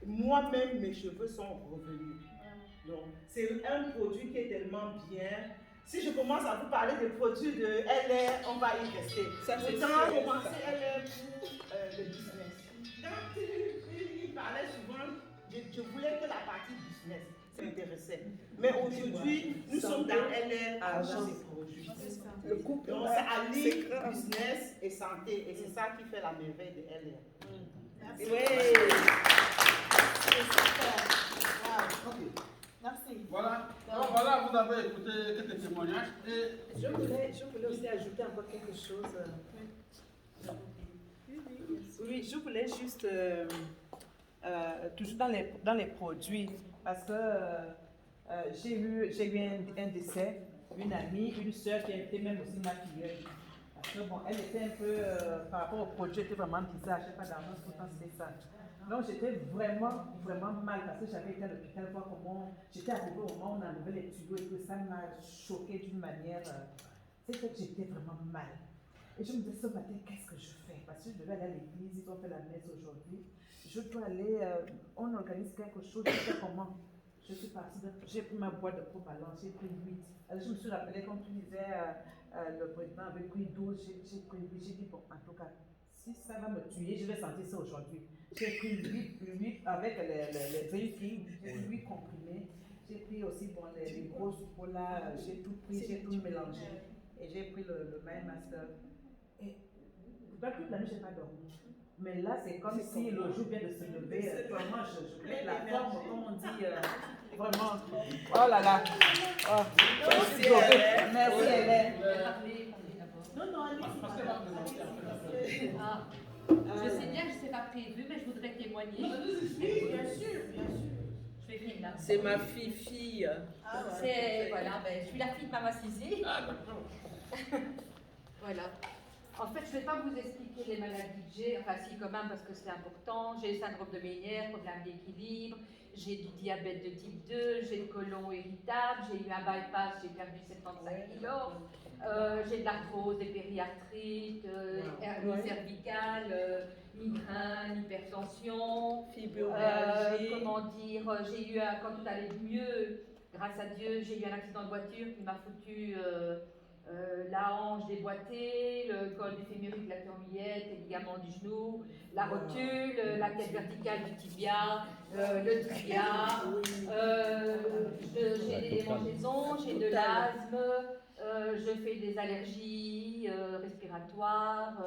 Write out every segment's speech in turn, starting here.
Moi-même, mes cheveux sont revenus. Donc, c'est un produit qui est tellement bien. Si je commence à vous parler des produits de LR, on va y rester. Ça, c'est Autant sûr. commencer LR pour le business. Quand il parlait souvent, je voulais que la partie business m'intéressait. Mais aujourd'hui, nous sommes dans LR argent et produits. Le couple, Donc, ça allie business et santé. Et c'est ça qui fait la merveille de LR. Merci. Oui. C'est super. Wow. Ok. Merci. Voilà. Alors voilà, vous avez écouté quelques témoignages. Et Je voulais aussi ajouter encore quelque chose. Oui, je voulais juste, toujours dans les produits, parce que j'ai eu un décès, une amie, une soeur qui a été même aussi ma filleule. Parce que bon, elle était un peu, par rapport aux produits, elle était vraiment bizarre, je ne sais pas d'argent, pourtant c'était ça. Donc j'étais vraiment, vraiment mal, parce que j'avais été à l'hôpital, voir comment j'étais arrivée au moment où on enlevait les tuyaux et que ça m'a choquée d'une manière, c'est que j'étais vraiment mal. Et je me disais ce matin, qu'est-ce que je fais? Parce que je devais aller à l'église, ils ont fait la messe aujourd'hui. Je dois aller, on organise quelque chose, je fais comment? Je suis partie, j'ai pris ma boîte de propalance, j'ai pris 8. Alors je me suis rappelé, comme tu disais, le président avait pris 12, j'ai pris 8. J'ai dit, bon, en tout cas, si ça va me tuer, je vais sentir ça aujourd'hui. J'ai pris 8 avec les vieilles filles, j'ai pris 8 comprimés. J'ai pris aussi bon, les grosses là, j'ai tout pris, j'ai tout mélangé. Et j'ai pris le Mind Master. Et dans toute la nuit, je n'ai pas dormi. Mais là, c'est comme si le jour vient de se lever. Vraiment, je pète la forme, comme on dit. Vraiment. Oh là là. Oh. Merci, Hélène. Merci, Hélène. Non, non, allez-y. Je sais bien que ce n'est pas prévu, mais je voudrais témoigner. Bien sûr, bien sûr. Je vais finir là. C'est ma fille. C'est, voilà, ben, je suis la fille de Mama Suzy. Voilà. En fait, je ne vais pas vous expliquer les maladies que j'ai, enfin si quand même parce que c'est important. J'ai le syndrome de Ménière, problème d'équilibre, j'ai du diabète de type 2, j'ai le côlon irritable, j'ai eu un bypass, j'ai perdu 75 kilos, j'ai de l'arthrose, des périarthrites, hernie cervicale, migraine, hypertension, Fibromyalgie. comment dire, j'ai eu, quand tout allait mieux, grâce à Dieu, j'ai eu un accident de voiture qui m'a foutu la hanche déboîtée, le col du fémur éclaté en miettes, les ligaments du genou, la rotule, la tête verticale du tibia, le tibia, j'ai des démangeaisons, j'ai de l'asthme, je fais des allergies respiratoires,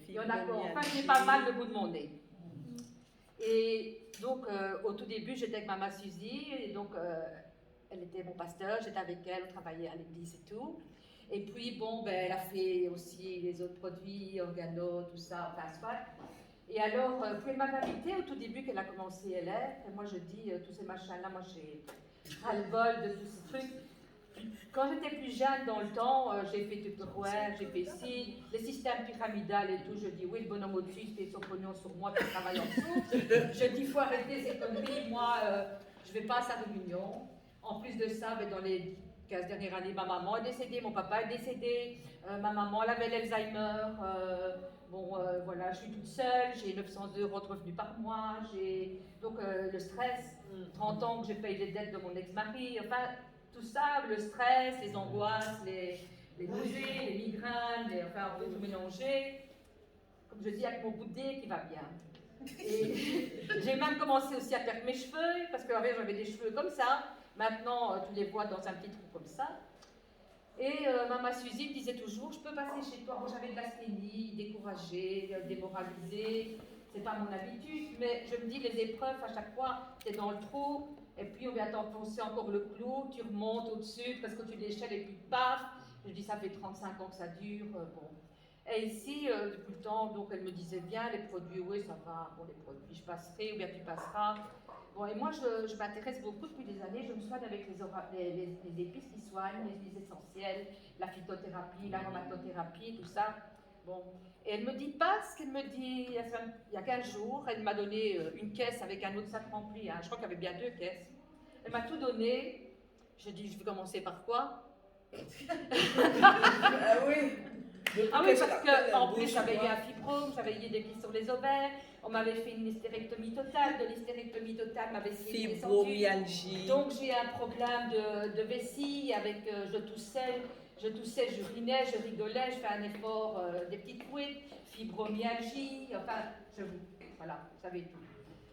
il y en a encore, enfin j'ai pas mal de bout de mon nez. Et donc au tout début j'étais avec Mama Suzy, et donc elle était mon pasteur, j'étais avec elle, on travaillait à l'église et tout. Et puis, bon, ben, elle a fait aussi les autres produits, organo, tout ça, enfin, soit. Et alors, puis elle m'avait invitée au tout début qu'elle a commencé LR. Et moi, je dis, tous ces machins-là, moi, j'ai ras-le-bol de tous ces trucs. Quand j'étais plus jeune, dans le temps, j'ai fait Tupperware, j'ai fait ci, les systèmes pyramidales et tout. Je dis, oui, le bonhomme au-dessus, il fait son pognon sur moi, puis il travaille en dessous. Je dis, il faut arrêter ces conneries. Moi, je ne vais pas à sa réunion. En plus de ça, ben, dans les 15 dernières années, ma maman est décédée, mon papa est décédé, ma maman elle avait l'Alzheimer, voilà, je suis toute seule, j'ai 900 € de revenus par mois, j'ai donc le stress, 30 ans que je paye les dettes de mon ex-mari, enfin tout ça, le stress, les angoisses, les nausées, les migraines, enfin on peut tout mélanger, comme je dis, avec mon goûter qui va bien. Et j'ai même commencé aussi à perdre mes cheveux, parce qu'avant j'avais des cheveux comme ça. Maintenant, tu les vois dans un petit trou comme ça. Et Mama Suzy me disait toujours, je peux passer chez toi. Moi, j'avais de l'asthénie, découragée, démoralisée. C'est pas mon habitude, mais je me dis, les épreuves, à chaque fois, tu es dans le trou, et puis on vient t'enfoncer encore le clou, tu remontes au-dessus, parce que tu l'échelles et puis paf. Je dis, ça fait 35 ans que ça dure. Bon. Et ici, depuis le temps, donc elle me disait bien, les produits, oui, ça va, bon, les produits, je passerai, ou bien tu passeras. Bon, et moi, je m'intéresse beaucoup depuis des années, je me soigne avec les épices qui soignent, les huiles essentielles, la phytothérapie, l'aromatothérapie, tout ça. Bon. Et elle ne me dit pas ce qu'elle me dit il y a 15 jours, elle m'a donné une caisse avec un autre sac rempli, hein. Je crois qu'il y avait bien 2 caisses. Elle m'a tout donné, je dis, je vais commencer par quoi? Ah oui. Ah oui, parce qu'en plus, j'avais eu un fibrome, j'avais eu des plis sur les ovaires, On m'avait fait une hystérectomie totale. De l'hystérectomie totale, m'avait scié les sangsues. Fibromyalgie. Donc j'ai un problème de vessie, avec je toussais, j'urinais, je rigolais, je fais un effort, des petites couettes, fibromyalgie, enfin, voilà, vous savez tout.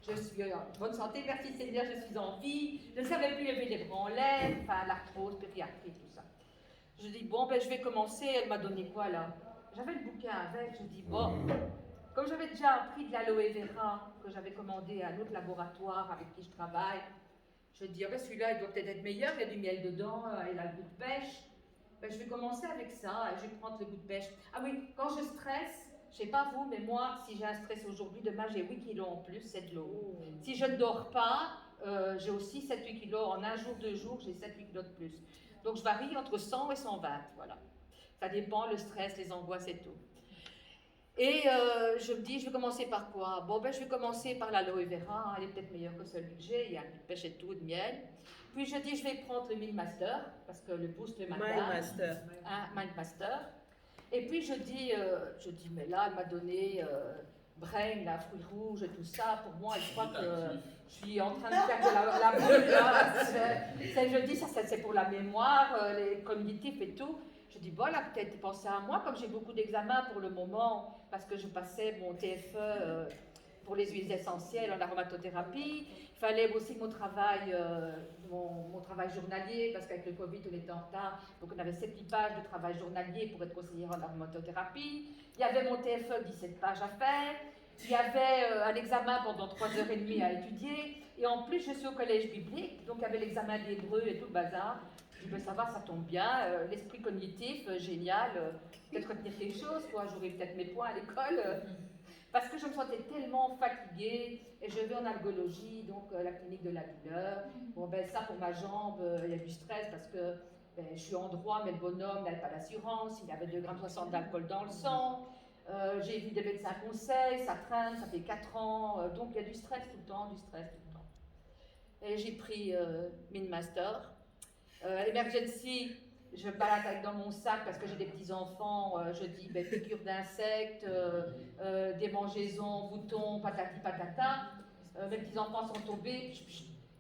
Je suis en bonne santé, merci Seigneur, je suis en vie, je ne savais plus lever les bras en l'air, enfin l'arthrose, pédiatrie, tout ça. Je dis, bon, ben je vais commencer, elle m'a donné quoi là? J'avais le bouquin avec, je dis, bon, comme j'avais déjà appris de l'aloe vera, que j'avais commandé à un autre laboratoire avec qui je travaille, je dis, ah ben celui-là, il doit peut-être être meilleur, il y a du miel dedans, il a le goût de pêche. Ben, je vais commencer avec ça, je vais prendre le goût de pêche. Ah oui, quand je stresse, je ne sais pas vous, mais moi, si j'ai un stress aujourd'hui, demain j'ai 8 kilos en plus, 7 kilos. Si je ne dors pas, j'ai aussi 7-8 kilos. En un jour, 2 jours, j'ai 7-8 kilos de plus. Donc je varie entre 100 et 120, voilà. Ça dépend, le stress, les angoisses et tout. Et je me dis, je vais commencer par quoi? Bon, ben je vais commencer par l'aloe vera, elle est peut-être meilleure que celui que j'ai, il y a un peu de pêche et tout, de miel. Puis je dis, je vais prendre le Mindmaster, parce que le boost le matin. Mindmaster. Mindmaster. Et puis je dis, mais là, elle m'a donné Brain, la fruit rouge et tout ça. Pour moi, je crois que je suis en train de faire de la brûle, là. Je dis, ça c'est pour la mémoire, les cognitifs et tout. Je dis, bon, là, peut-être penser à moi, comme j'ai beaucoup d'examens pour le moment, parce que je passais mon TFE pour les huiles essentielles en aromatothérapie. Il fallait aussi mon travail journalier, parce qu'avec le Covid, on était en retard. Donc, on avait 7 pages de travail journalier pour être conseillère en aromatothérapie. Il y avait mon TFE, 17 pages à faire. Il y avait un examen pendant 3h30 à étudier. Et en plus, je suis au collège biblique, donc il y avait l'examen d'hébreu et tout le bazar. Je dis, ben, ça va, ça tombe bien. L'esprit cognitif, génial. Peut-être retenir quelque chose, quoi. J'aurai peut-être mes points à l'école. Parce que je me sentais tellement fatiguée, et je vais en algologie, donc la clinique de la douleur. Bon, ben ça, pour ma jambe, il y a du stress, parce que ben, je suis en droit, mais le bonhomme n'avait pas d'assurance, il avait 2,60 grammes d'alcool dans le sang. J'ai vu des médecins conseils, ça traîne, ça fait 4 ans, donc il y a du stress tout le temps, Et j'ai pris Mindmaster. Emergency, je balade avec dans mon sac parce que j'ai des petits-enfants, je dis ben, piqûres d'insectes, démangeaisons, boutons, patati patata. Mes petits-enfants sont tombés.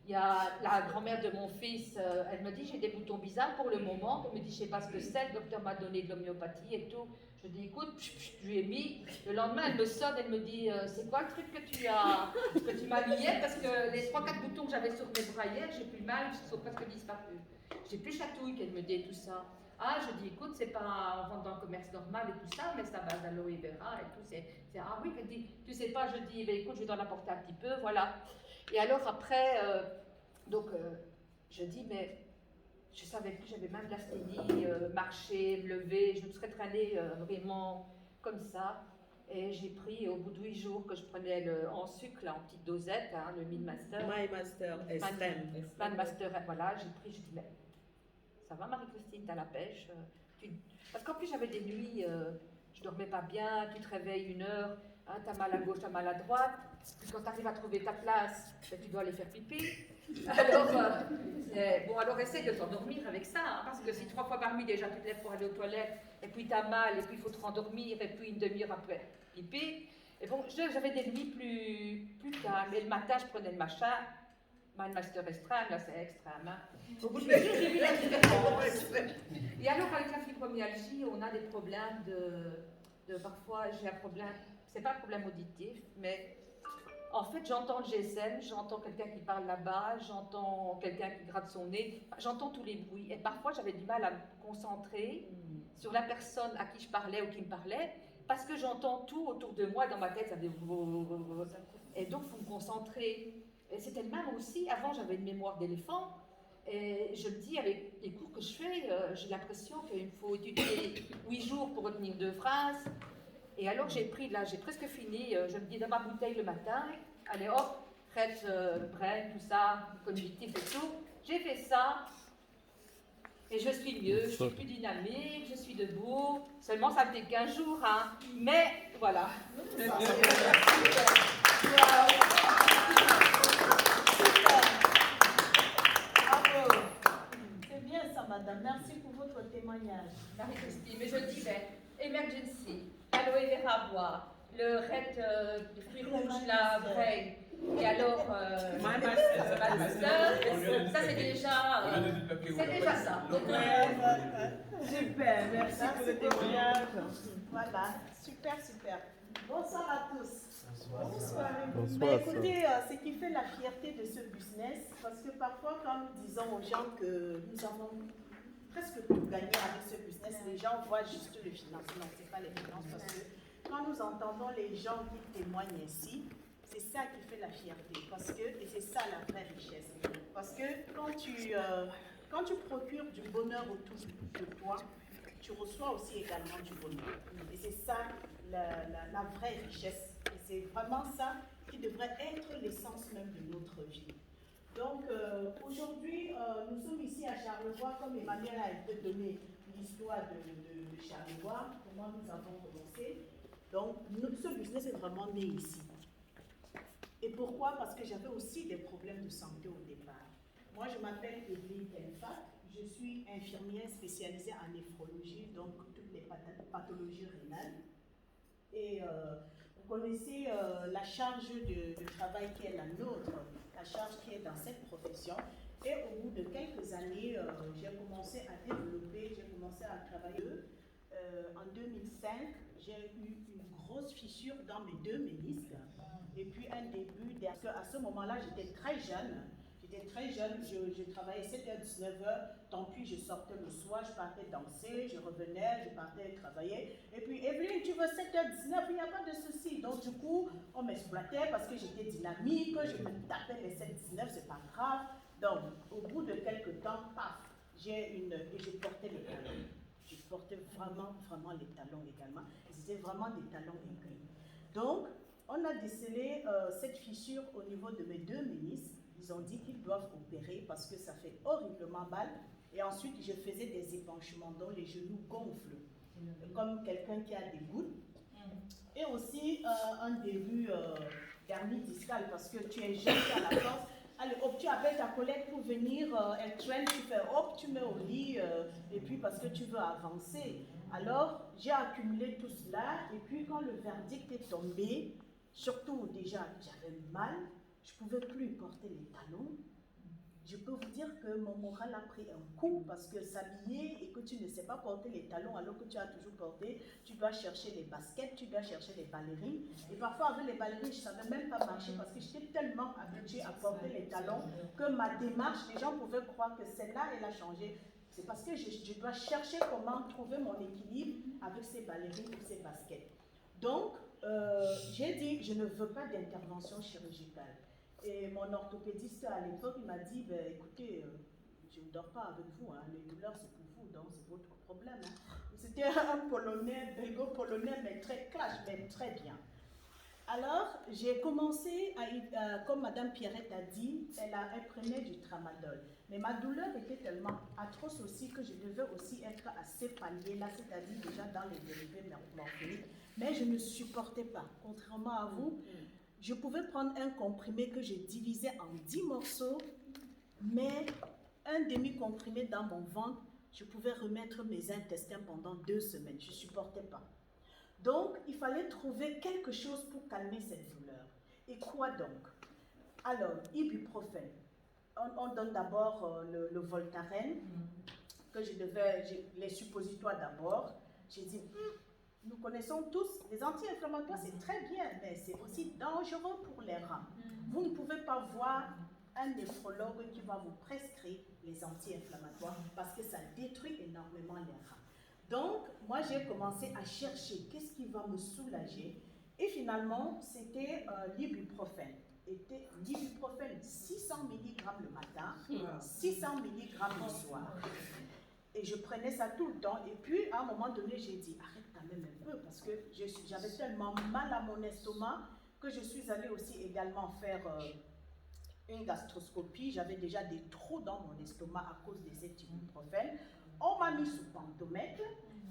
Il y a la grand-mère de mon fils, elle me dit j'ai des boutons bizarres pour le moment. Elle me dit je ne sais pas ce que c'est, le docteur m'a donné de l'homéopathie et tout. Je dis écoute, je lui ai mis. Le lendemain, elle me sonne, elle me dit c'est quoi le truc que tu m'as mis hier? Parce que les 3-4 boutons que j'avais sur mes bras hier, j'ai plus mal, ils sont presque disparus. J'ai plus chatouille qu'elle me dit tout ça. Ah, je dis, écoute, c'est pas en vente dans le commerce normal et tout ça, mais c'est à base d'aloe vera et tout. Ah oui, elle dit, tu sais pas, je dis, ben, écoute, je vais t'en apporter un petit peu, voilà. Et alors après, je dis, mais je savais plus, j'avais même de l'asthénie, marcher, me lever, je me serais traînée vraiment comme ça. Et j'ai pris, au bout de 8 jours que je prenais en sucre, là, en petite dosette, hein, le Mindmaster. Mindmaster, voilà, j'ai pris, je dis, mais ça va Marie-Christine, t'as la pêche Parce qu'en plus j'avais des nuits, je dormais pas bien, tu te réveilles 1 heure, hein, t'as mal à gauche, t'as mal à droite, puis quand t'arrives à trouver ta place, ben, tu dois aller faire pipi. Alors essaie de t'endormir avec ça, hein, parce que si 3 fois par nuit déjà tu te lèves pour aller aux toilettes, et puis t'as mal, et puis il faut te rendormir, et puis 1 demi-heure après pipi. Et bon, j'avais des nuits plus calmes, et le matin je prenais le machin. Mindmaster extrême, là c'est extrême. Hein. Au bout de 2 jours, j'ai vu la différence. Et alors, avec la fibromyalgie, on a des problèmes parfois, j'ai un problème, c'est pas un problème auditif, mais en fait, j'entends le GSM, j'entends quelqu'un qui parle là-bas, j'entends quelqu'un qui gratte son nez, j'entends tous les bruits. Et parfois, j'avais du mal à me concentrer sur la personne à qui je parlais ou qui me parlait, parce que j'entends tout autour de moi, dans ma tête, ça fait... Et donc, il faut me concentrer. Et c'était le même aussi, avant j'avais une mémoire d'éléphant, et je me dis avec les cours que je fais, j'ai l'impression qu'il me faut étudier 8 jours pour retenir 2 phrases, et alors j'ai pris, là j'ai presque fini, je me dis dans ma bouteille le matin, allez hop, traite, brain, tout ça, cognitif et tout, j'ai fait ça, et je suis mieux, je suis plus dynamique, je suis debout, seulement ça me fait 15 jours, hein, mais voilà. C'est bien ça, madame. Merci pour votre témoignage. Marie-Christine, mais je dis, ben, emergency, aloe vera à boire, le red, le fruit rouge, la vraie. Et alors, My master. ma master, ça c'est déjà ça. Super, merci pour le témoignage. Voilà, super, super. Bonsoir à tous. Bonsoir. Mais écoutez, ce qui fait la fierté de ce business, parce que parfois quand nous disons aux gens que nous avons presque tout gagné avec ce business, les gens voient juste le financement, ce n'est pas les finances, parce que quand nous entendons les gens qui témoignent ainsi, c'est ça qui fait la fierté, parce que, et c'est ça la vraie richesse, parce que quand tu procures du bonheur autour de toi, tu reçois aussi également du bonheur. Et c'est ça la vraie richesse. Et c'est vraiment ça qui devrait être l'essence même de notre vie. Donc aujourd'hui, nous sommes ici à Charlevoix, comme Emmanuel a été donné l'histoire de Charlevoix, comment nous avons commencé. Donc ce business est vraiment né ici. Et pourquoi? Parce que j'avais aussi des problèmes de santé au départ. Moi, je m'appelle Evelyne Telfat, je suis infirmière spécialisée en néphrologie, donc toutes les pathologies rénales. Et vous connaissez la charge de travail qui est la nôtre, la charge qui est dans cette profession. Et au bout de quelques années, j'ai commencé à développer, j'ai commencé à travailler. En 2005, j'ai eu une grosse fissure dans mes deux ménisques. Et puis un début, parce qu'à ce moment-là, j'étais très jeune. Je travaillais 7h, 19h, tant pis, je sortais le soir, je partais danser, je revenais, je partais travailler. Et puis, Evelyne, tu veux 7h, 19h, il n'y a pas de souci. Donc, du coup, on m'exploitait parce que j'étais dynamique, je me tapais les 7h, 19h, c'est pas grave. Donc, au bout de quelques temps, paf, et je portais les talons. Je portais vraiment les talons également. Et c'était vraiment des talons aigris. Donc, on a décelé cette fissure au niveau de mes deux ménisques. Ils ont dit qu'ils doivent opérer parce que ça fait horriblement mal. Et ensuite, je faisais des épanchements dont les genoux gonflent, comme quelqu'un qui a des gouttes. Et aussi un début d'hernie discale parce que tu es jeune, tu as la force. Allez, hop, tu appelles ta collègue pour venir, elle traîne, tu fais hop, tu mets au lit, et puis parce que tu veux avancer. Alors, j'ai accumulé tout cela, et puis quand le verdict est tombé, surtout déjà, j'avais mal, je ne pouvais plus porter les talons. Je peux vous dire que mon moral a pris un coup parce que s'habiller et que tu ne sais pas porter les talons alors que tu as toujours porté, tu dois chercher les baskets, tu dois chercher les ballerines. Et parfois avec les ballerines, je ne savais même pas marcher parce que j'étais tellement habituée à porter les talons que ma démarche, les gens pouvaient croire que celle-là, elle a changé. C'est parce que je dois chercher comment trouver mon équilibre avec ces ballerines ou ces baskets. Donc, j'ai dit, je ne veux pas d'intervention chirurgicale. Et mon orthopédiste à l'époque, il m'a dit, ben, écoutez, je ne dors pas avec vous, hein, les douleurs c'est pour vous, donc c'est votre problème. Hein. C'était un Polonais, belgo-polonais, mais très clash, mais très bien. Alors, j'ai commencé, comme Madame Pierrette a dit, elle prenait du tramadol. Mais ma douleur était tellement atroce aussi que je devais aussi être à ces paliers-là, c'est-à-dire déjà dans les dérivés morphiniques. Mais je ne supportais pas, contrairement à vous. Je pouvais prendre un comprimé que je divisais en 10 morceaux, mais un demi-comprimé dans mon ventre, je pouvais remettre mes intestins pendant 2 semaines. Je ne supportais pas. Donc, il fallait trouver quelque chose pour calmer cette douleur. Et quoi donc? Alors, ibuprofène. On donne d'abord le Voltaren, que les suppositoires d'abord. J'ai dit, nous connaissons tous, les anti-inflammatoires, c'est très bien, mais c'est aussi dangereux pour les reins. Vous ne pouvez pas voir un néphrologue qui va vous prescrire les anti-inflammatoires parce que ça détruit énormément les reins. Donc, moi, j'ai commencé à chercher qu'est-ce qui va me soulager. Et finalement, c'était l'ibuprofène. L'ibuprofène, 600 mg le matin, 600 mg le soir. Et je prenais ça tout le temps. Et puis, à un moment donné, j'ai dit, arrête quand même un peu, parce que j'avais tellement mal à mon estomac que je suis allée aussi également faire une gastroscopie. J'avais déjà des trous dans mon estomac à cause de cet ibuprofène. On m'a mis sous pentomètre.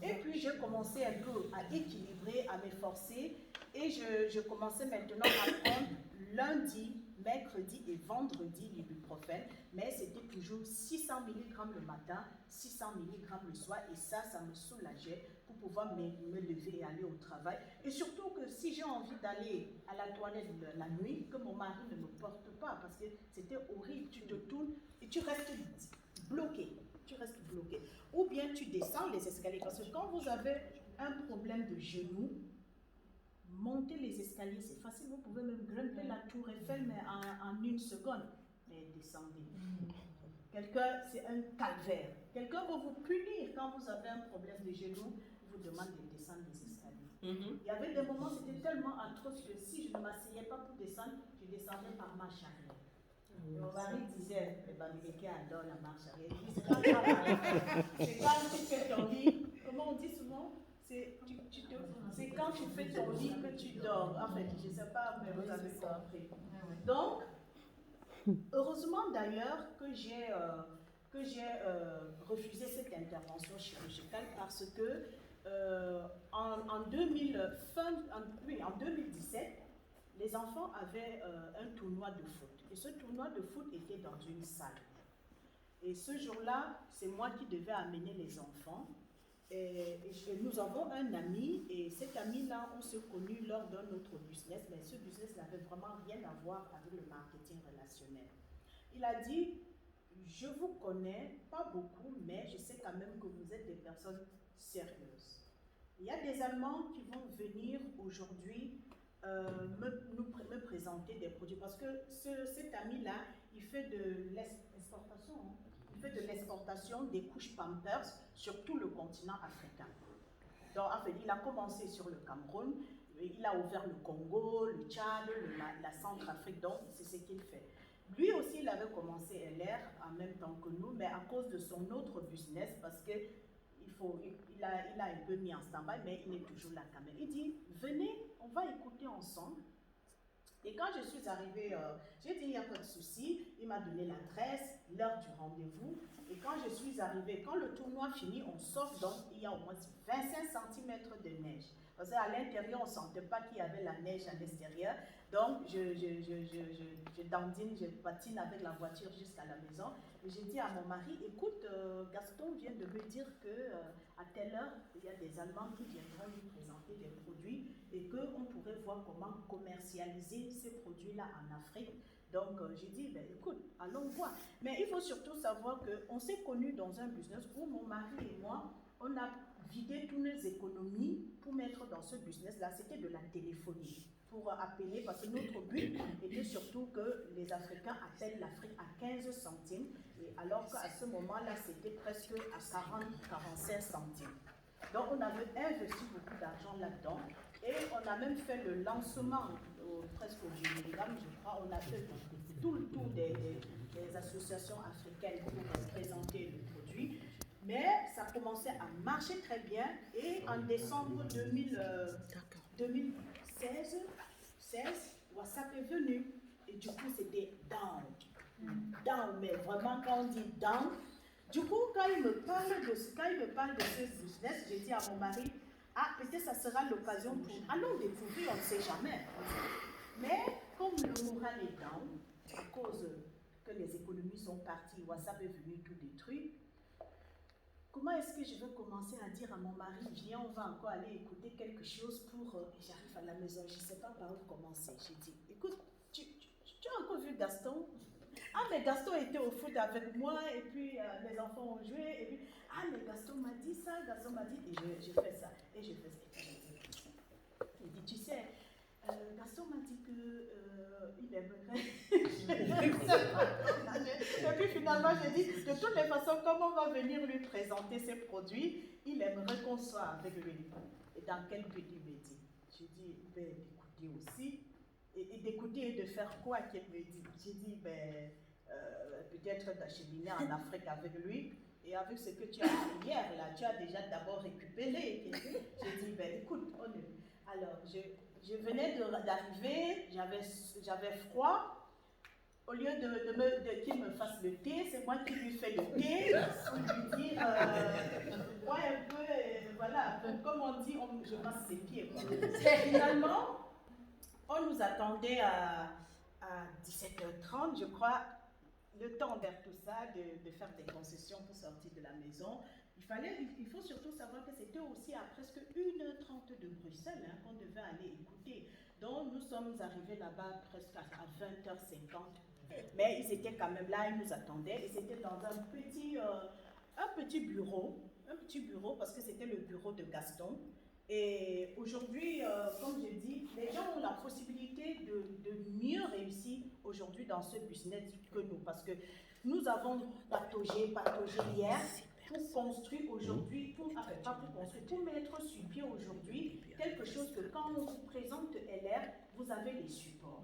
Et puis, j'ai commencé un peu à équilibrer, à m'efforcer. Et je commençais maintenant à prendre lundi, mercredi et vendredi l'ibuprofène, mais c'était toujours 600 mg le matin, 600 mg le soir, et ça me soulageait pour pouvoir me lever et aller au travail. Et surtout que si j'ai envie d'aller à la toilette la nuit, que mon mari ne me porte pas, parce que c'était horrible, tu te tournes et tu restes bloqué. Ou bien tu descends les escaliers, parce que quand vous avez un problème de genou, monter les escaliers, c'est facile, vous pouvez même grimper la tour Eiffel, mais en 1 seconde. Mais descendez. Quelqu'un, c'est un calvaire. Quelqu'un va vous punir quand vous avez un problème de genou, vous demande de descendre les escaliers. Il y avait des moments, c'était tellement atroce que si je ne m'asseyais pas pour descendre, je descendais par marche arrière. Mon mari disait, les Bamileke adorent la marche arrière. Il dit, c'est pas grave. C'est quand tu fais ton lit, comment on dit souvent? C'est quand tu fais ton lit que tu dors. En fait, je ne sais pas, mais vous avez compris. Donc, heureusement d'ailleurs que j'ai refusé cette intervention chirurgicale parce que en 2017, les enfants avaient un tournoi de foot. Et ce tournoi de foot était dans une salle. Et ce jour-là, c'est moi qui devais amener les enfants. Et nous avons un ami, et cet ami-là, on s'est connus lors d'un autre business, mais ce business n'avait vraiment rien à voir avec le marketing relationnel. Il a dit, je vous connais, pas beaucoup, mais je sais quand même que vous êtes des personnes sérieuses. Il y a des Allemands qui vont venir aujourd'hui me présenter des produits, parce que cet ami-là, il fait de l'exportation, il fait de l'exportation des couches Pampers sur tout le continent africain. Donc, en fait, il a commencé sur le Cameroun, il a ouvert le Congo, le Tchad, la Centrafrique, donc c'est ce qu'il fait. Lui aussi, il avait commencé LR en même temps que nous, mais à cause de son autre business, parce que il a un peu mis en stand-by, mais il est toujours là quand même. Il dit, venez, on va écouter ensemble. Et quand je suis arrivée, j'ai dit, il n'y a pas de souci. Il m'a donné l'adresse, l'heure du rendez-vous. Et quand je suis arrivée, quand le tournoi finit, on sort, donc il y a au moins 25 cm de neige. Parce qu'à l'intérieur, on ne sentait pas qu'il y avait la neige à l'extérieur. Donc, je dandine, je patine avec la voiture jusqu'à la maison. Et j'ai dit à mon mari, écoute, Gaston vient de me dire qu'à telle heure, il y a des Allemands qui viendront lui présenter des produits et qu'on pourrait voir comment commercialiser ces produits-là en Afrique. Donc, j'ai dit, ben, écoute, allons voir. Mais il faut surtout savoir qu'on s'est connus dans un business où mon mari et moi, on a vidé toutes nos économies pour mettre dans ce business-là. C'était de la téléphonie, pour appeler, parce que notre but était surtout que les Africains appellent l'Afrique à 15 centimes, et alors qu'à ce moment-là, c'était presque à 40-45 centimes. Donc, on avait investi beaucoup d'argent là-dedans, et on a même fait le lancement, presque au Général, je crois. On a fait tout le tour des associations africaines pour présenter le produit. Mais ça commençait à marcher très bien, et en décembre 2016, WhatsApp est venu, et du coup c'était down, mais vraiment quand on dit down, du coup quand il me parle de ce business, j'ai dit à mon mari, ah peut-être ça sera l'occasion pour, allons découvrir, on ne sait jamais. Mais comme le moral est down, à cause que les économies sont parties, WhatsApp est venu tout détruire, comment est-ce que je vais commencer à dire à mon mari, viens, on va encore aller écouter quelque chose pour... j'arrive à la maison, je ne sais pas par où commencer. J'ai dit, écoute, tu as encore vu Gaston? Ah, mais Gaston était au foot avec moi, et puis les enfants ont joué, et puis... Ah, mais Gaston m'a dit ça, Gaston m'a dit... Et je fais ça, et je fais ça. Il dit, tu sais... Gaston m'a dit qu'il aimerait. Et puis finalement, j'ai dit, de toutes les façons, comme on va venir lui présenter ses produits, il aimerait qu'on soit avec lui. Et dans quel but il me dit? J'ai dit, ben, d'écouter aussi. Et d'écouter et de faire quoi qu'il me dit? J'ai dit, ben, peut-être d'acheminer en Afrique avec lui. Et avec ce que tu as fait hier, là, tu as déjà d'abord récupéré. J'ai dit, ben, écoute, alors, je venais d'arriver, j'avais froid. Au lieu qu'il me fasse le thé, c'est moi qui lui fais le thé pour lui dire, bois un peu, voilà, comme on dit, je masse ses pieds. Finalement, on nous attendait à à 17h30, je crois, le temps vers tout ça, de faire des concessions pour sortir de la maison. Il faut surtout savoir que c'était aussi à presque 1h30 de Bruxelles hein, qu'on devait aller écouter. Donc nous sommes arrivés là-bas presque à 20h50. Mais ils étaient quand même là, ils nous attendaient. Et c'était dans un petit bureau, parce que c'était le bureau de Gaston. Et aujourd'hui, comme je dis, les gens ont la possibilité de mieux réussir aujourd'hui dans ce business que nous. Parce que nous avons pataugé hier pour construire aujourd'hui, pour mettre sur pied aujourd'hui quelque chose que quand on vous présente LR, vous avez les supports.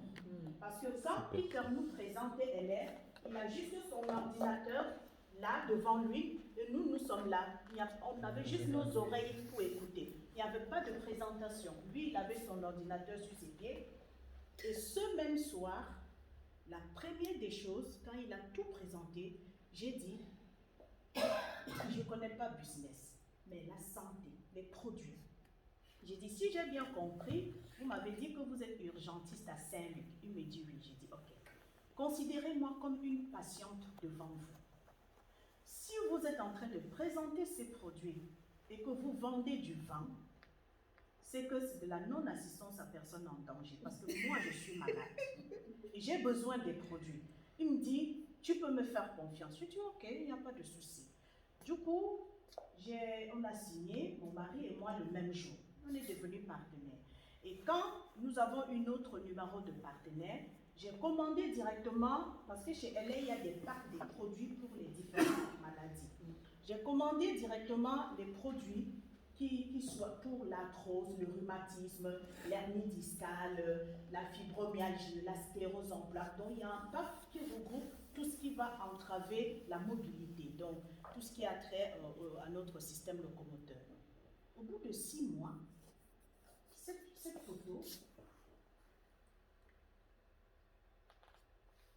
Parce que quand Peter nous présentait LR, il a juste son ordinateur là devant lui et nous sommes là. On avait juste nos oreilles pour écouter. Il n'y avait pas de présentation. Lui, il avait son ordinateur sur ses pieds. Et ce même soir, la première des choses, quand il a tout présenté, j'ai dit, je ne connais pas business, mais la santé, les produits. J'ai dit, si j'ai bien compris, vous m'avez dit que vous êtes urgentiste à Saint-Luc. Il me dit oui. J'ai dit, ok. Considérez-moi comme une patiente devant vous. Si vous êtes en train de présenter ces produits et que vous vendez du vin, c'est que c'est de la non-assistance à personne en danger. Parce que moi, je suis malade. Et j'ai besoin des produits. Il me dit, tu peux me faire confiance. Je dis, ok, il n'y a pas de souci. Du coup, on a signé, mon mari et moi, le même jour. On est devenus partenaires. Et quand nous avons une autre numéro de partenaire, j'ai commandé directement, parce que chez LA, il y a des packs des produits pour les différentes maladies. J'ai commandé directement les produits qui soient pour l'arthrose, le rhumatisme, l'hernie discale, la fibromyalgie, la sclérose en plaques. Donc, il y a un pack qui regroupe tout ce qui va entraver la mobilité, donc tout ce qui a trait à notre système locomoteur. Au bout de 6 mois, cette photo,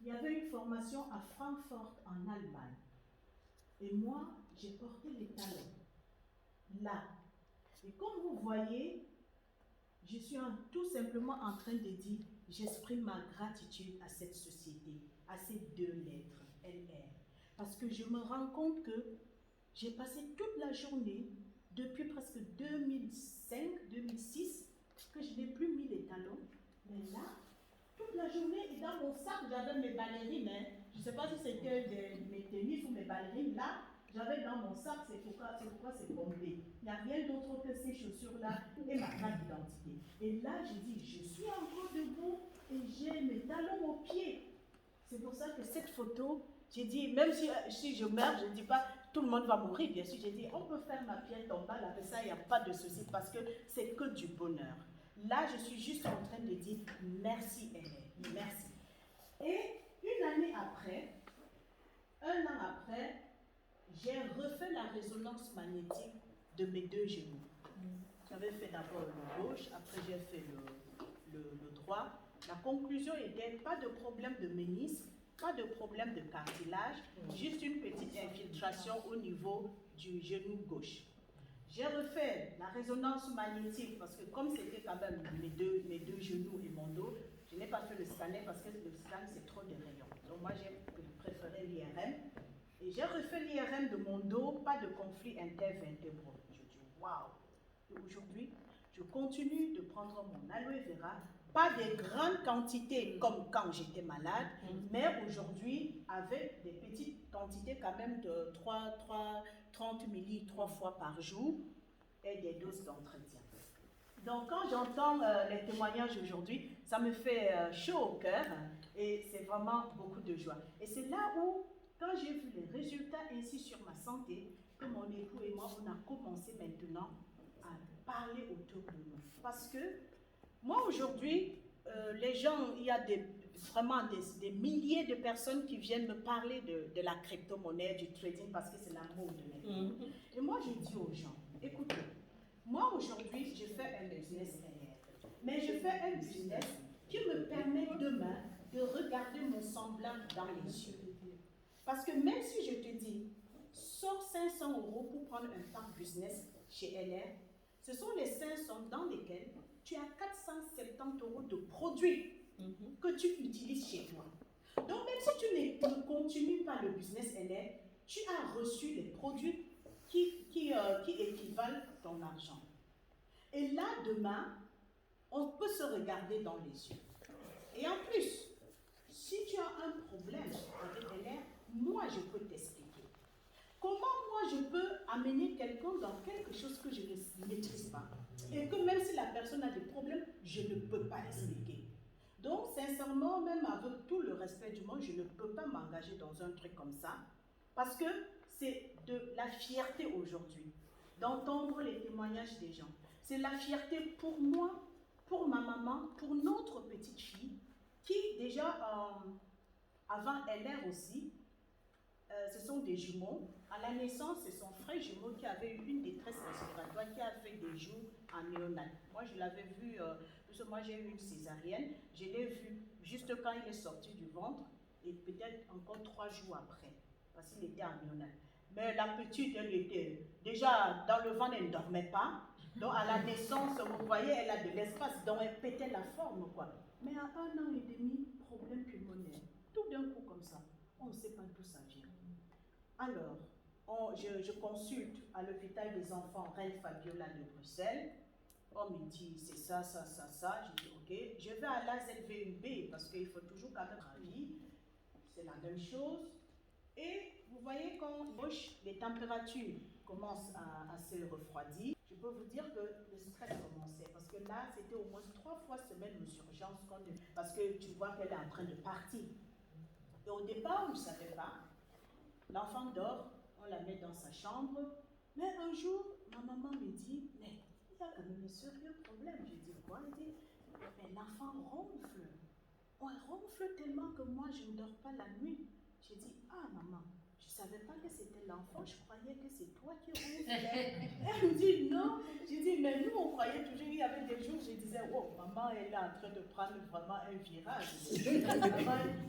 il y avait une formation à Francfort en Allemagne. Et moi, j'ai porté les talons là. Et comme vous voyez, je suis tout simplement en train de dire, j'exprime ma gratitude à cette société, à ces 2 lettres, LR. Parce que je me rends compte que j'ai passé toute la journée, depuis presque 2005, 2006, que je n'ai plus mis les talons. Mais là, toute la journée, et dans mon sac, j'avais mes ballerines. Hein. Je ne sais pas si c'était mes tennis ou mes ballerines. Là, j'avais dans mon sac, c'est pourquoi c'est bombé. Il n'y a rien d'autre que ces chaussures-là et ma carte d'identité. Et là, j'ai dit, je suis encore debout et j'ai mes talons aux pieds. C'est pour ça que cette photo, j'ai dit, même si je meurs, je ne dis pas, tout le monde va mourir, bien sûr. J'ai dit, on peut faire ma pierre tombale avec ça, il n'y a pas de souci parce que c'est que du bonheur. Là, je suis juste en train de dire, merci Hélène, merci. Et un an après, j'ai refait la résonance magnétique de mes 2 genoux. J'avais fait d'abord le gauche, après j'ai fait le droit. La conclusion était pas de problème de ménisque, pas de problème de cartilage, juste une petite infiltration au niveau du genou gauche. J'ai refait la résonance magnétique parce que comme c'était quand même mes deux genoux et mon dos, je n'ai pas fait le scanner parce que le scan c'est trop de rayons. Donc moi j'ai préféré l'IRM. Et j'ai refait l'IRM de mon dos, pas de conflit intervertébraux. Je dis waouh! Et aujourd'hui, je continue de prendre mon aloe vera, pas des grandes quantités comme quand j'étais malade, mais aujourd'hui avec des petites quantités quand même de 30 ml 3 fois par jour et des doses d'entretien. Donc quand j'entends les témoignages aujourd'hui, ça me fait chaud au cœur et c'est vraiment beaucoup de joie. Et c'est là où, quand j'ai vu les résultats ainsi sur ma santé, que mon époux et moi, on a commencé maintenant à parler autour de nous. Parce que moi aujourd'hui, les gens, il y a vraiment des milliers de personnes qui viennent me parler de la crypto-monnaie, du trading, parce que c'est la mode maintenant. Et moi, je dis aux gens, écoutez, moi aujourd'hui, je fais un business LR, mais je fais un business qui me permet demain de regarder mon semblable dans les yeux. Parce que même si je te dis, sors 500 € pour prendre un pack business chez LR, ce sont les 500 dans lesquels tu as 470 € de produits que tu utilises chez toi. Donc, même si tu ne continues pas le business LR, tu as reçu les produits qui équivalent à ton argent. Et là, demain, on peut se regarder dans les yeux. Et en plus, si tu as un problème avec LR, moi, je peux t'expliquer. Comment moi, je peux amener quelqu'un dans quelque chose que je ne maîtrise pas et que même si la personne a des problèmes, je ne peux pas expliquer. Donc, sincèrement, même avec tout le respect du monde, je ne peux pas m'engager dans un truc comme ça parce que c'est de la fierté aujourd'hui d'entendre les témoignages des gens. C'est la fierté pour moi, pour ma maman, pour notre petite fille qui déjà, avant LR aussi, ce sont des jumeaux. À la naissance, c'est son frère jumeau qui avait eu une détresse respiratoire, qui a fait des jours en néonat. Moi, je l'avais vu, parce que moi j'ai eu une césarienne, je l'ai vu juste quand il est sorti du ventre et peut-être encore 3 jours après, parce qu'il était en néonat. Mais la petite, elle était déjà dans le ventre, elle ne dormait pas. Donc à la naissance, vous voyez, elle a de l'espace, donc elle pétait la forme, quoi. Mais à 1 an et demi, problème pulmonaire. Tout d'un coup comme ça, on ne sait pas d'où ça vient. Alors, je consulte à l'hôpital des enfants Reine Fabiola de Bruxelles. On me dit, c'est ça. Je dis, ok. Je vais à l'AZVUB parce qu'il faut toujours quand même la vie. C'est la même chose. Et vous voyez, quand les températures commencent à se refroidir, je peux vous dire que le stress commençait. Parce que là, c'était au moins 3 fois semaine aux urgences. Parce que tu vois qu'elle est en train de partir. Et au départ, on ne savait pas. L'enfant dort, on la met dans sa chambre. Mais un jour, ma maman me dit, mais il y a quand même un sérieux problème. Je dis, quoi? Elle dit, mais l'enfant ronfle. On ronfle tellement que moi, je ne dors pas la nuit. J'ai dit, ah maman, je ne savais pas que c'était l'enfant, je croyais que c'est toi qui ronflais. Elle me dit, non. J'ai dit, mais nous, on croyait toujours, il y avait des jours, je disais, oh, maman, elle est en train de prendre vraiment un virage.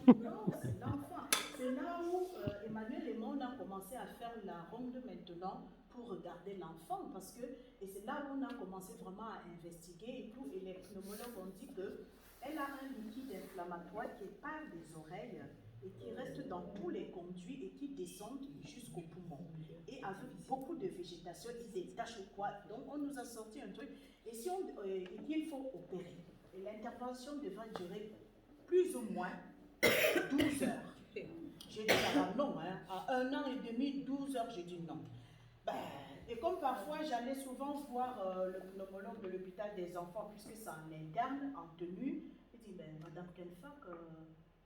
Non, c'est l'enfant. C'est là où Emmanuel et moi, on a commencé à faire la ronde maintenant pour regarder l'enfant, parce que, et c'est là où on a commencé vraiment à investiguer et tout, et les pneumologues ont dit qu'elle a un liquide inflammatoire qui part des oreilles et qui reste dans tous les conduits et qui descend jusqu'au poumon. Et avec beaucoup de végétation et des taches ou quoi. Donc on nous a sorti un truc, et qu'il faut opérer. Et l'intervention devra durer plus ou moins 12 heures. J'ai dit, non, hein, à 1 an et demi, 12 heures, j'ai dit non. Et comme parfois, j'allais souvent voir le pneumologue de l'hôpital des enfants, puisque c'est en interne, en tenue, il dit, Madame Kenfak,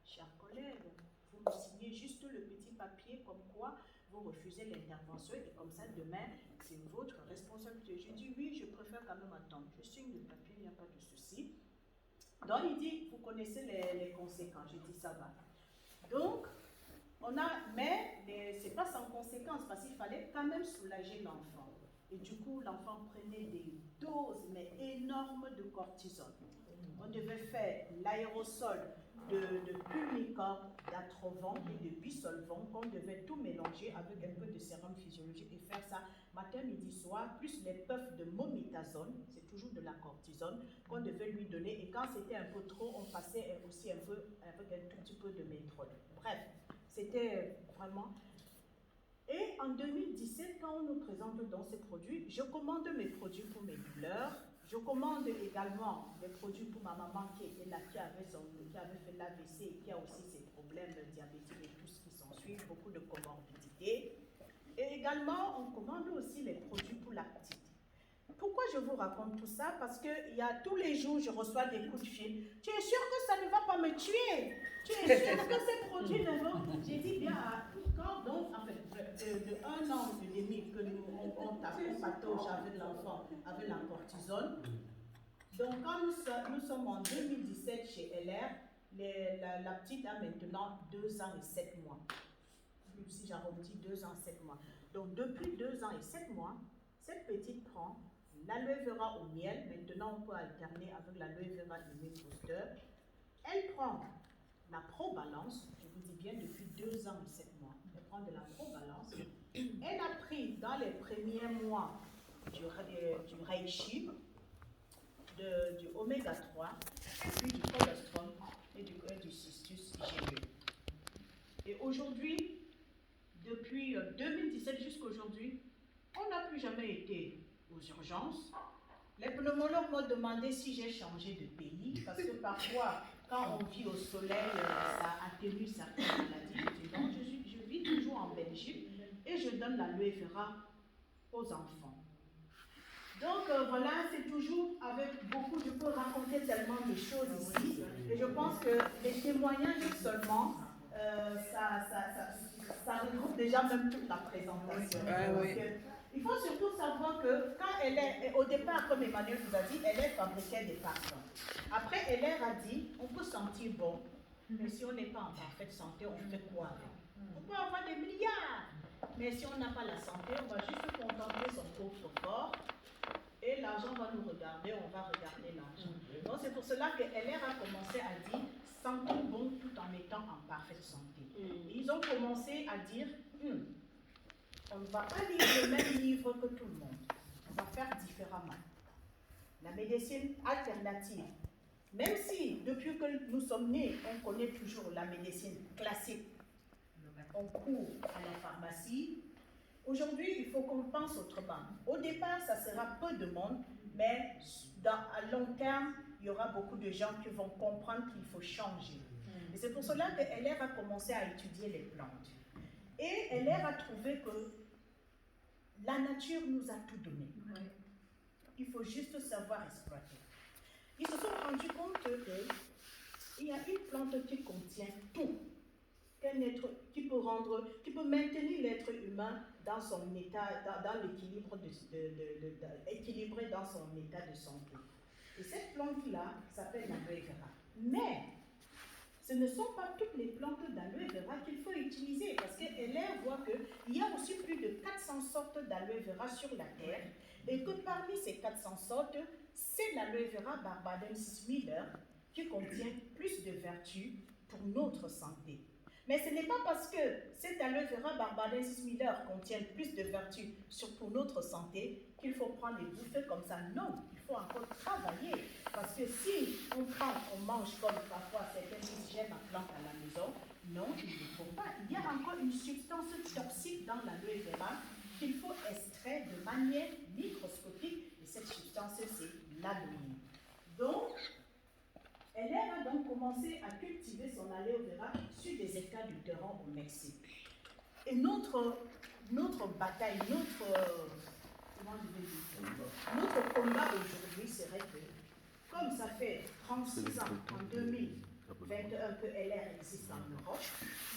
chers collègues, vous me signez juste le petit papier comme quoi vous refusez l'intervention et comme ça, demain, c'est votre responsabilité. Je dis, oui, je préfère quand même attendre. Je signe le papier, il n'y a pas de souci. Donc, il dit, vous connaissez les conséquences. J'ai dit, ça va. Donc, mais c'est pas sans conséquence parce qu'il fallait quand même soulager l'enfant. Et du coup, l'enfant prenait des doses mais énormes de cortisone. On devait faire l'aérosol de pulmicorde, d'atrovent et de bisolvant qu'on devait tout mélanger avec un peu de sérum physiologique et faire ça matin, midi, soir, plus les puffs de mométasone, c'est toujours de la cortisone, qu'on devait lui donner. Et quand c'était un peu trop, on passait aussi un peu avec un tout petit peu de métronine. Bref, c'était vraiment... Et en 2017, quand on nous présente dans ces produits, je commande mes produits pour mes douleurs. Je commande également des produits pour ma maman qui était là, qui avait fait l'AVC et qui a aussi ses problèmes diabétiques et tout ce qui s'ensuit, beaucoup de comorbidités. Et également, on commande aussi les produits pour la petite. Pourquoi je vous raconte tout ça? Parce que tous les jours, je reçois des coups de fil. Tu es sûr que ça ne va pas me tuer? Tu es sûr que ces produits ne vont... J'ai dit bien, quand donc, en fait, de 1 an et demi que on patauge avec l'enfant, avec la cortisone. Donc, quand nous sommes en 2017 chez LR, la petite a maintenant 2 ans et 7 mois. Si j'arrondis 2 ans et 7 mois. Donc, depuis 2 ans et 7 mois, cette petite prend l'aloe vera au miel. Maintenant, on peut alterner avec l'aloe vera Immune Booster. Elle prend la Probalance, je vous dis bien depuis 2 ans et 7 mois. Elle prend de la Probalance. Elle a pris dans les premiers mois du Reishi, du oméga 3, puis du colostrum. j'ai eu. Et aujourd'hui, depuis 2017 jusqu'à aujourd'hui, on n'a plus jamais été aux urgences. Les pneumologues m'ont demandé si j'ai changé de pays, parce que parfois, quand on vit au soleil, ça atténue certaines maladies. Je dis non, je vis toujours en Belgique et je donne l'aloe vera aux enfants. Donc voilà, c'est toujours avec beaucoup, je peux raconter tellement de choses ici, et je pense que les témoignages seulement, ça regroupe déjà même toute la présentation. Il faut surtout savoir que quand elle est, au départ, comme Emmanuel vous a dit, elle fabriquait des parfums. Après, elle a dit, on peut sentir bon, mais si on n'est pas en parfaite santé, on fait quoi avec? On peut avoir des milliards, mais si on n'a pas la santé, on va juste contempler son pauvre corps, et l'argent va nous regarder, on va regarder l'argent. Donc c'est pour cela que LR a commencé à dire, sentons bon tout en étant en parfaite santé. Et ils ont commencé à dire, on ne va pas lire le même livre que tout le monde. On va faire différemment. La médecine alternative, même si depuis que nous sommes nés, on connaît toujours la médecine classique, on court à la pharmacie. Aujourd'hui, il faut qu'on pense autrement. Au départ, ça sera peu de monde, mais à long terme, il y aura beaucoup de gens qui vont comprendre qu'il faut changer. Et c'est pour cela que LR a commencé à étudier les plantes. Et LR a trouvé que la nature nous a tout donné. Il faut juste savoir exploiter. Ils se sont rendus compte qu'il y a une plante qui contient tout. Qui peut maintenir l'être humain dans son état, dans l'équilibre, équilibré dans son état de santé. Et cette plante-là s'appelle l'aloe vera. Mais ce ne sont pas toutes les plantes d'aloe vera qu'il faut utiliser, parce que LR voit qu'il y a aussi plus de 400 sortes d'aloe vera sur la terre, et que parmi ces 400 sortes, c'est l'aloe vera barbadensis Miller qui contient plus de vertus pour notre santé. Mais ce n'est pas parce que cet aloe vera barbadensis Miller contient plus de vertus pour notre santé qu'il faut prendre les bouffées comme ça. Non, il faut encore travailler. Parce que si on mange comme parfois certains qui gènent la plante à la maison, non, il ne faut pas. Il y a encore une substance toxique dans l'aloe vera qu'il faut extraire de manière microscopique. Et cette substance, c'est l'adenine. Donc, LR a donc commencé à cultiver son aloe vera sur des hectares de terrain au Mexique. Et notre bataille, notre combat aujourd'hui serait que, comme ça fait 36 ans, en 2021 que LR existe en Europe,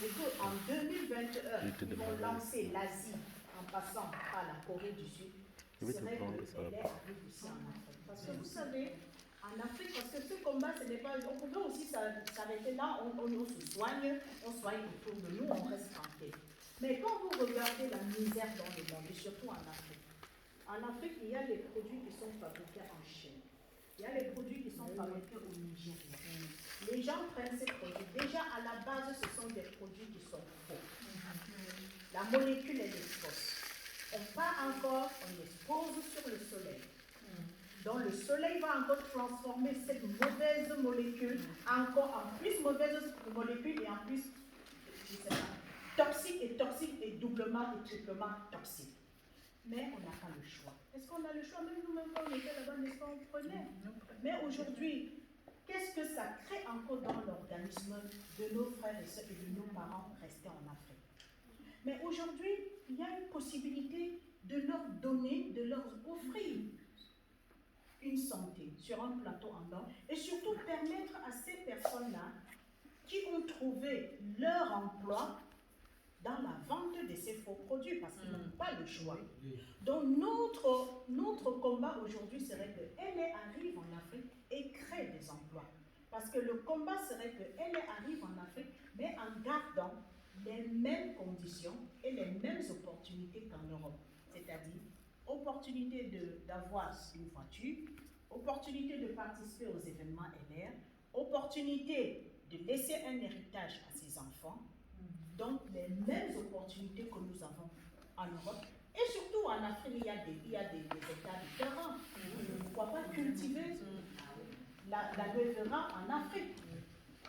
et qu'en 2021, ils vont lancer l'Asie en passant par la Corée du Sud, serait que LR arrive aussi en Afrique. Parce que vous savez, en Afrique, parce que ce combat, ce n'est pas. On pouvait aussi s'arrêter là, on se soigne, on soigne autour de nous, on reste tranquille. Mais quand vous regardez la misère dans le monde, et surtout en Afrique, il y a des produits qui sont fabriqués en Chine. Il y a des produits qui sont fabriqués au Nigeria. Les gens prennent ces produits. Déjà, à la base, ce sont des produits qui sont faux. La molécule, elle est fausse. On part encore, on expose sur le soleil. Donc le soleil va encore transformer cette mauvaise molécule encore en plus mauvaise molécule et en plus, je sais pas, toxique et doublement et triplement toxique. Mais on n'a pas le choix. Est-ce qu'on a le choix? Même nous-mêmes, quand on était là-bas, n'est-ce pas, on prenait. Mais aujourd'hui, qu'est-ce que ça crée encore dans l'organisme de nos frères et sœurs et de nos parents restés en Afrique? Mais aujourd'hui, il y a une possibilité de leur donner, de leur offrir une santé sur un plateau en or et surtout permettre à ces personnes-là qui ont trouvé leur emploi dans la vente de ces faux produits parce qu'ils n'ont pas le choix. Donc notre combat aujourd'hui serait qu'elle arrive en Afrique et crée des emplois. Parce que le combat serait qu'elle arrive en Afrique mais en gardant les mêmes conditions et les mêmes opportunités qu'en Europe. C'est-à-dire opportunité d'avoir une voiture, opportunité de participer aux événements LR, opportunité de laisser un héritage à ses enfants, donc les mêmes opportunités que nous avons en Europe. Et surtout en Afrique, il y a des états de terrain. Pourquoi pas cultiver l'aloe vera en Afrique?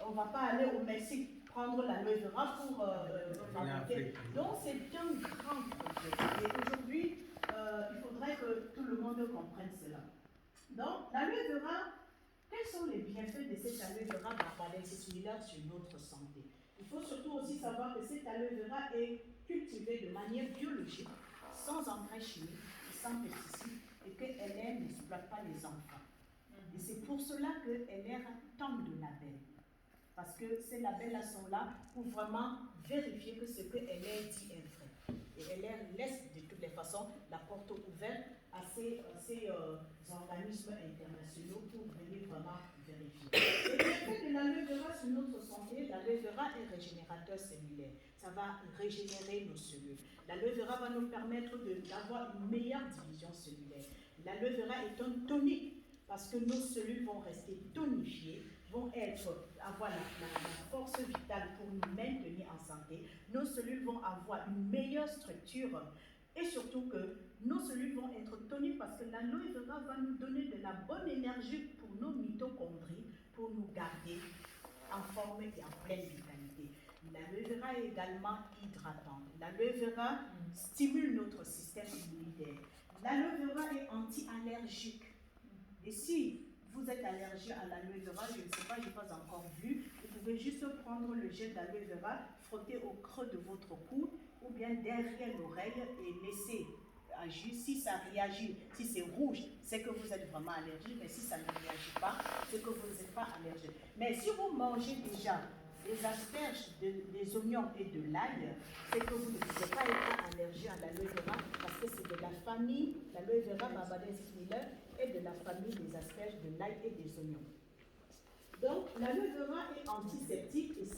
On ne va pas aller au Mexique prendre l'aloe vera pour fabriquer. Donc c'est un grand projet. Et aujourd'hui, il faudrait que tout le monde comprenne cela. Donc l'aloe vera, quels sont les bienfaits de cette aloe vera barbadensis similaire sur notre santé? Il faut surtout aussi savoir que cette aloe vera est cultivée de manière biologique, sans engrais chimiques, sans pesticides, et qu'elle n'exploite pas les enfants. Et c'est pour cela qu'elle a tant de labels. Parce que ces labels-là sont là pour vraiment vérifier que ce qu'elle dit est vrai. Et elle laisse de toutes les façons la porte ouverte à ces organismes internationaux pour venir vraiment vérifier. Et l'effet de l'aloe vera sur notre santé, l'aloe vera est régénérateur cellulaire. Ça va régénérer nos cellules. L'aloe vera va nous permettre d'avoir une meilleure division cellulaire. L'aloe vera est un tonique parce que nos cellules vont rester tonifiées, vont avoir la force vitale pour nous maintenir en santé. Nos cellules vont avoir une meilleure structure et surtout que nos cellules vont être toniques parce que l'aloe vera va nous donner de la bonne énergie pour nos mitochondries, pour nous garder en forme et en pleine vitalité. L'aloe vera est également hydratant. L'aloe vera stimule notre système immunitaire. L'aloe vera est anti-allergique. Et si vous êtes allergique à l'aloe vera, je ne sais pas, je n'ai pas encore vu, vous pouvez juste prendre le gel d'aloe vera, frotter au creux de votre cou ou bien derrière l'oreille et laisser agir. Si ça réagit, si c'est rouge, c'est que vous êtes vraiment allergique, mais si ça ne réagit pas, c'est que vous n'êtes pas allergique. Mais si vous mangez déjà des asperges, des oignons et de l'ail, c'est que vous ne pouvez pas être allergique à l'aloe vera parce que c'est de la famille, l'aloe vera barbadensis similaire et de la famille des asperges, de l'ail et des oignons. Donc l'aloe vera est antiseptique et